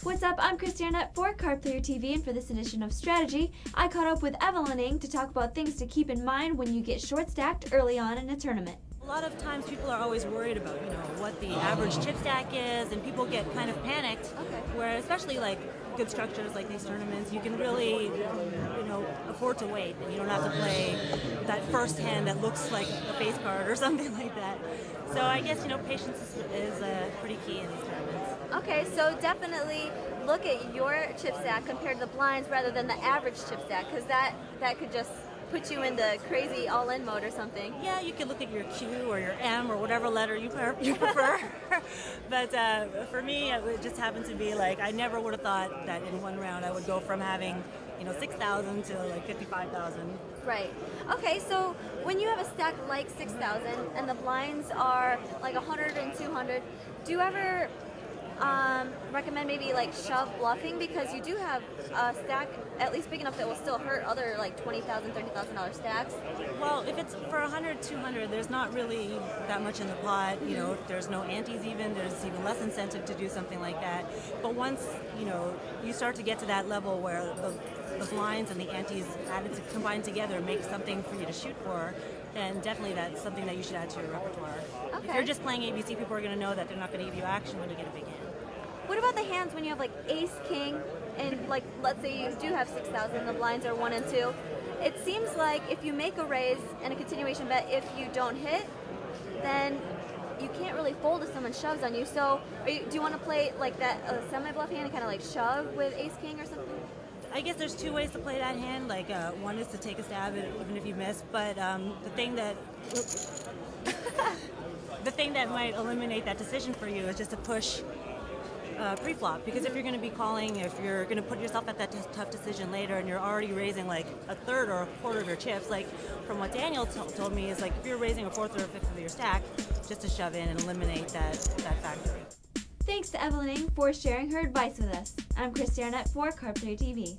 What's up? I'm Christy Arnett for Card Player TV, and for this edition of Strategy, I caught up with Evelyn Ng to talk about things to keep in mind when you get short stacked early on in a tournament. A lot of times people are always worried about, what the average chip stack is, and people get kind of panicked. Okay. Where especially like good structures like these tournaments, you can really, afford to wait, and you don't have to play that first hand that looks like a face card or something like that. So I guess, patience is pretty key in these tournaments. Okay, so definitely look at your chip stack compared to the blinds rather than the average chip stack, because that could just put you into crazy all-in mode or something. Yeah, you can look at your Q or your M or whatever letter you prefer. But for me, it just happened to be like I never would have thought that in one round I would go from having 6,000 to like 55,000. Right. Okay, so when you have a stack like 6,000 and the blinds are like 100 and 200, do you ever recommend maybe like shove bluffing, because you do have a stack at least big enough that will still hurt other like $20,000, $30,000 stacks? Well, if it's for 100, 200, there's not really that much in the pot. If there's no antes even, there's even less incentive to do something like that. But once, you start to get to that level where the blinds and the antes added to combine together make something for you to shoot for, then definitely that's something that you should add to your repertoire. Okay. If you're just playing ABC, people are going to know that they're not going to give you action when you get a big hand. What about the hands when you have like ace, king, and like let's say you do have 6,000, the blinds are 1 and 2. It seems like if you make a raise and a continuation bet, if you don't hit, then you can't really fold if someone shoves on you. So do you want to play like that semi-bluff hand and kind of like shove with ace, king or something? I guess there's two ways to play that hand. Like one is to take a stab at it even if you miss, but the thing that might eliminate that decision for you is just to push pre-flop, because if you're going to be calling, if you're going to put yourself at that tough decision later and you're already raising like a third or a quarter of your chips, like from what Daniel told me, is like if you're raising a fourth or a fifth of your stack, just to shove in and eliminate that factor. Thanks to Evelyn Ng for sharing her advice with us. I'm Christy Arnett for Card Player TV.